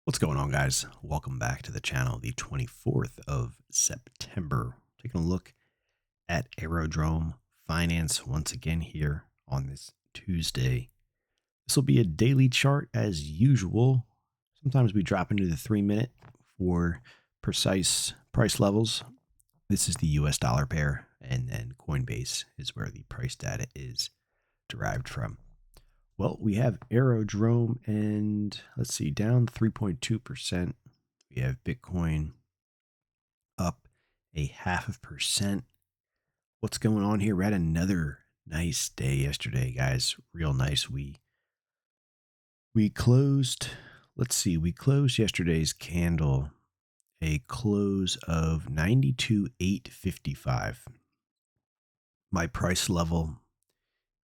What's going on, guys? Welcome back to the channel. The 24th of September. Taking a look at Aerodrome Finance once again here on this Tuesday. This will be a daily chart as usual. Sometimes we drop into the 3-minute for precise price levels. This is the US dollar pair, and then Coinbase is where the price data is derived from. Well, we have Aerodrome and let's see, down 3.2%. We have Bitcoin up a 0.5%. What's going on here? We had another nice day yesterday, guys. Real nice. We closed, let's see, we closed yesterday's candle a close of 92,855. My price level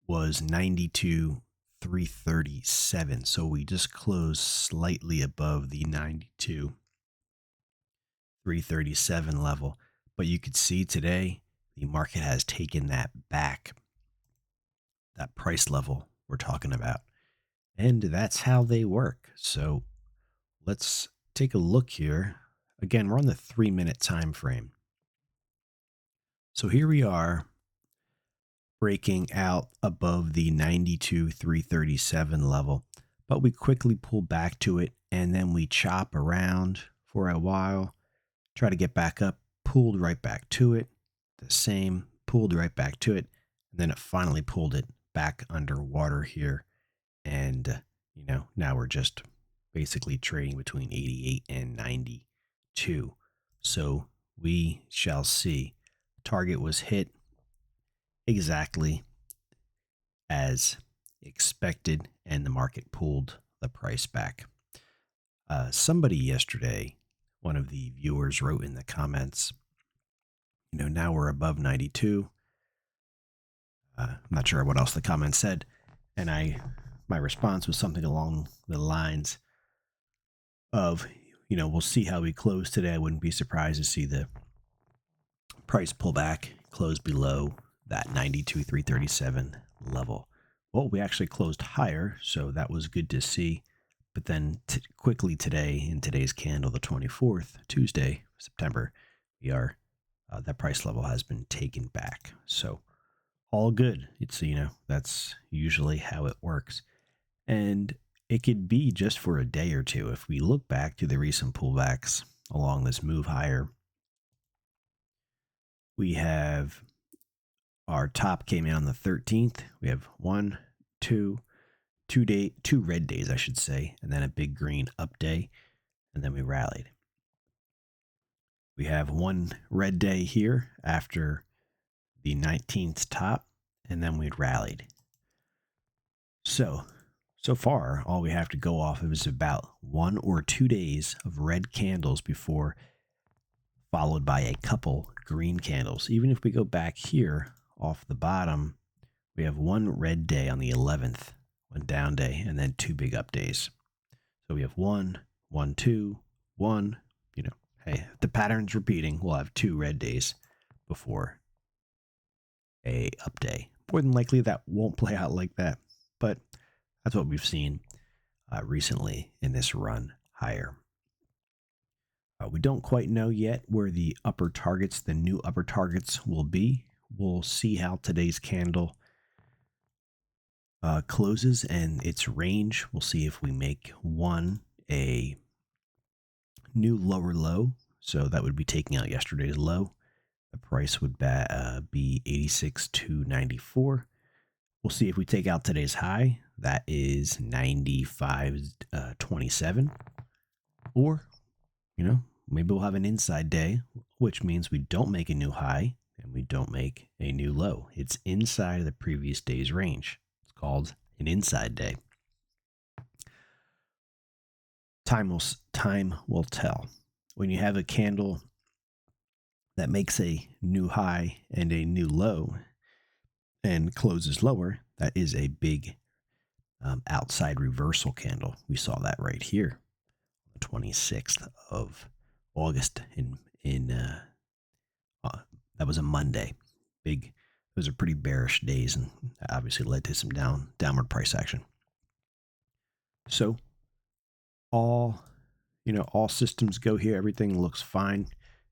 was 92,337. So we just closed slightly above the 92,337 level. But you could see today the market has taken that back, that price level we're talking about. And that's how they work. So let's take a look here. Again, we're on the 3-minute time frame. So here we are breaking out above the 92,337 level, but we quickly pull back to it and then we chop around for a while, try to get back up, pulled right back to it, the same, pulled right back to it, and then it finally pulled it back underwater here. And, now we're just basically trading between 88 and 92. So we shall see. Target was hit exactly as expected, and the market pulled the price back. Somebody yesterday, one of the viewers, wrote in the comments, now we're above 92. I'm not sure what else the comment said, and my response was something along the lines of, we'll see how we close today. I wouldn't be surprised to see the price pull back, close below that 92,337 level. Well, we actually closed higher, so that was good to see. But then quickly today, in today's candle, the 24th, Tuesday, September, that price level has been taken back. So all good. It's, that's usually how it works. And it could be just for a day or two. If we look back to the recent pullbacks along this move higher, we have our top came in on the 13th. We have two red days, I should say, and then a big green up day, and then we rallied. We have one red day here after the 19th top, and then we rallied. So far, all we have to go off of is about 1 or 2 days of red candles before followed by a couple green candles. Even if we go back here off the bottom, we have one red day on the 11th, one down day, and then 2 big up days. So we have 1, 1, 2, 1. Hey, if the pattern's repeating, we'll have 2 red days before a up day. More than likely, that won't play out like that, but that's what we've seen recently in this run higher. We don't quite know yet where the new upper targets will be. We'll see how today's candle closes and its range. We'll see if we make a new lower low. So that would be taking out yesterday's low. The price would be 86,294. We'll see if we take out today's high. That is 95.27. Or, maybe we'll have an inside day, which means we don't make a new high and we don't make a new low. It's inside of the previous day's range. It's called an inside day. Time will tell. When you have a candle that makes a new high and a new low and closes lower, that is a big outside reversal candle. We saw that right here, the 26th of August. That was a Monday. Those are pretty bearish days, and obviously led to some downward price action. So all all systems go here. Everything looks fine,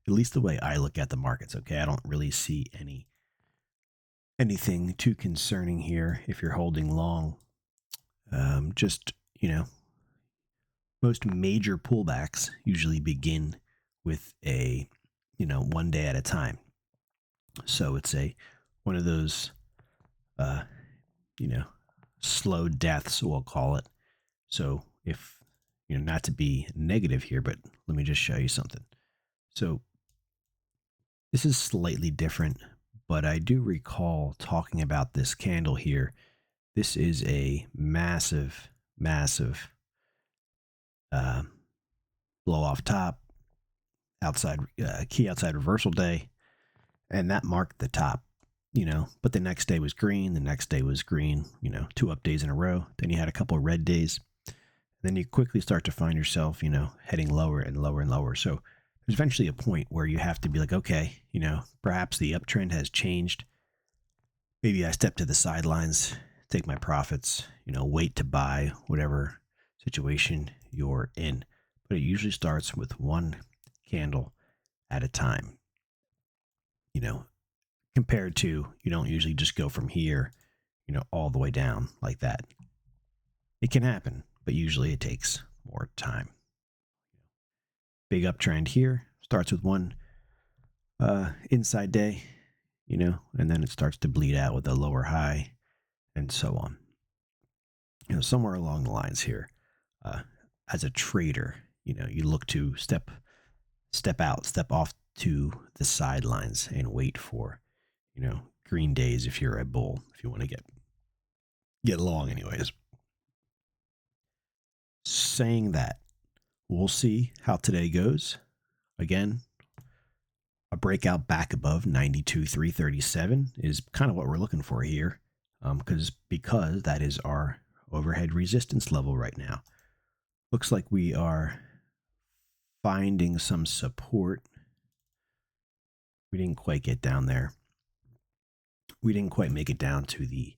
at least the way I look at the markets. Okay, I don't really see anything too concerning here if you're holding long. Just most major pullbacks usually begin with a one day at a time. So it's one of those uh, you know slow deaths, we'll call it. So if not to be negative here, but let me just show you something. So this is slightly different, but I do recall talking about this candle here. This is a massive uh, blow off top, outside key outside reversal day, and that marked the top. But the next day was green. The next day was green. 2 up days in a row. Then you had a couple of red days. Then you quickly start to find yourself, heading lower and lower and lower. So there's eventually a point where you have to be like, okay, perhaps the uptrend has changed. Maybe I step to the sidelines, take my profits, wait to buy whatever situation you're in. But it usually starts with one candle at a time. Compared to, you don't usually just go from here, all the way down like that. It can happen, but usually it takes more time. Big uptrend here starts with one inside day, and then it starts to bleed out with a lower high and so on. Somewhere along the lines here, as a trader, you look to step off to the sidelines and wait for, green days if you're a bull, if you want to get long anyways. Saying that, we'll see how today goes. Again, a breakout back above 92,337 is kind of what we're looking for here, because that is our overhead resistance level right now. Looks like we are finding some support. We didn't quite get down there. We didn't quite make it down to the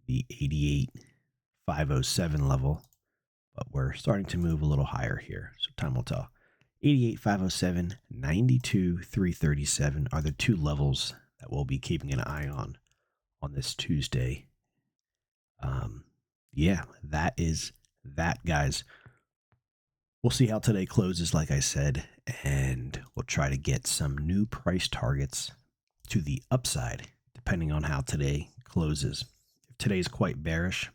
88,507 level, but we're starting to move a little higher here. So time will tell. 88,507, 92,337 are the two levels that we'll be keeping an eye on this Tuesday. Yeah, that is that, guys. We'll see how today closes, like I said, and we'll try to get some new price targets to the upside, depending on how today closes. If today's quite bearish,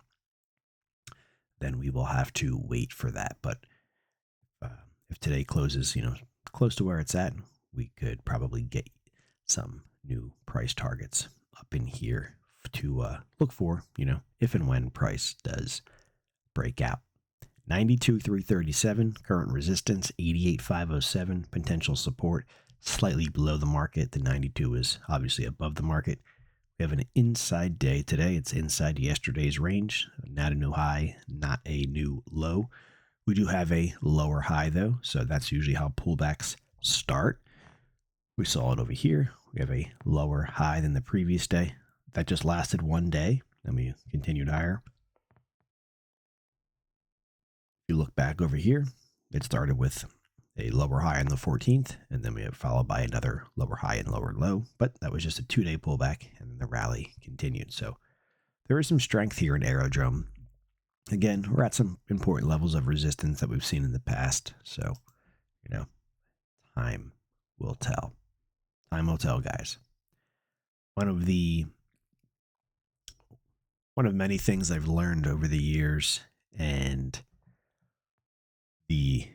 then we will have to wait for that. But if today closes, close to where it's at, we could probably get some new price targets up in here to look for, if and when price does break out. 92,337 current resistance, 88,507 potential support, slightly below the market. The 92 is obviously above the market. We have an inside day today. It's inside yesterday's range. Not a new high, not a new low. We do have a lower high though, so that's usually how pullbacks start. We saw it over here. We have a lower high than the previous day. That just lasted one day. Then we continued higher. If you look back over here, it started with a lower high on the 14th, and then we have followed by another lower high and lower low. But that was just a 2-day pullback, and then the rally continued. So there is some strength here in Aerodrome. Again, we're at some important levels of resistance that we've seen in the past. So, time will tell. Time will tell, guys. One of many things I've learned over the years, and the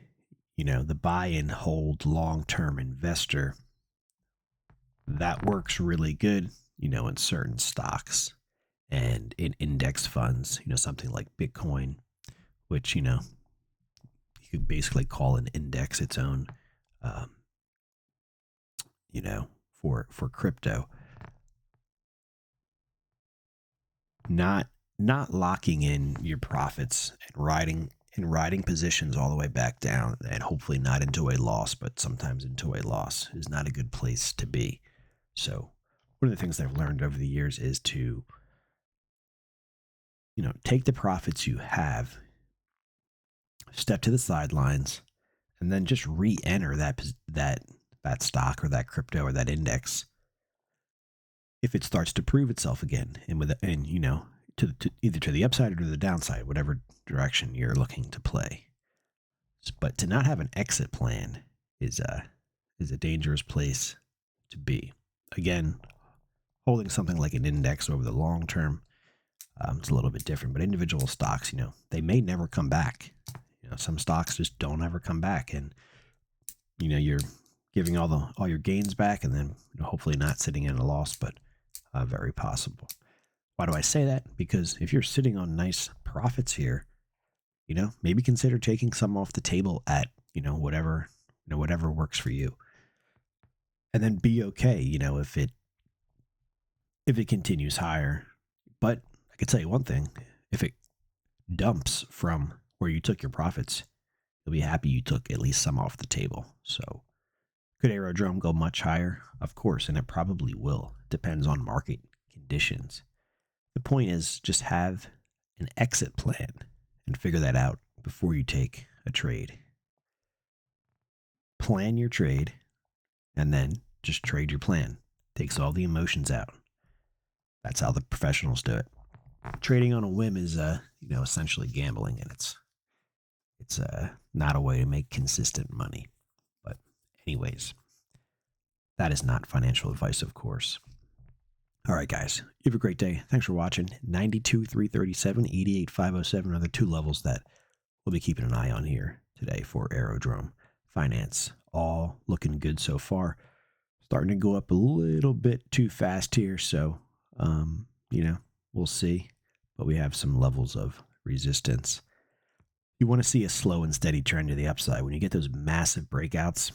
buy and hold long-term investor, that works really good, in certain stocks and in index funds, something like Bitcoin, which, you could basically call an index its own, for crypto. Not locking in your profits and riding positions all the way back down, and hopefully not into a loss, but sometimes into a loss, is not a good place to be. So one of the things I've learned over the years is to, take the profits you have, step to the sidelines, and then just re-enter that stock or that crypto or that index if it starts to prove itself again, and to either to the upside or to the downside, whatever direction you're looking to play. But to not have an exit plan is a dangerous place to be. Again, holding something like an index over the long term, it's a little bit different. But individual stocks, they may never come back. Some stocks just don't ever come back, and you're giving all your gains back, and then hopefully not sitting in a loss, but very possible. Why do I say that? Because if you're sitting on nice profits here, maybe consider taking some off the table at whatever works for you, and then be okay. If it continues higher. But I can tell you one thing: if it dumps from where you took your profits, you'll be happy you took at least some off the table. So could Aerodrome go much higher? Of course, and it probably will. Depends on market conditions. The point is just have an exit plan and figure that out before you take a trade. Plan your trade and then just trade your plan. Takes all the emotions out. That's how the professionals do it. Trading on a whim is essentially gambling, and it's not a way to make consistent money. But anyways, that is not financial advice, of course. All right, guys, you have a great day. Thanks for watching. 92,337, 88,507 are the two levels that we'll be keeping an eye on here today for Aerodrome Finance. All looking good so far. Starting to go up a little bit too fast here, so we'll see. But we have some levels of resistance. You want to see a slow and steady trend to the upside. When you get those massive breakouts,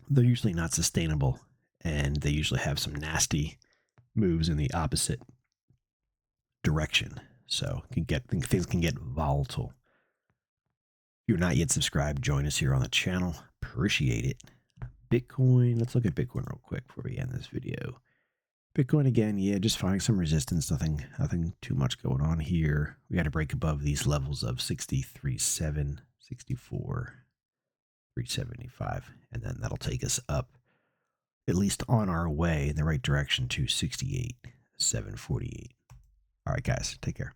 they're usually not sustainable, and they usually have some nasty moves in the opposite direction. So things can get volatile. If you're not yet subscribed, join us here on the channel. Appreciate it. Bitcoin, let's look at Bitcoin real quick before we end this video. Bitcoin again, yeah, just finding some resistance. Nothing too much going on here. We got to break above these levels of 63.7, 64, 375, and then that'll take us up, at least on our way in the right direction, to 68, 748. All right, guys, take care.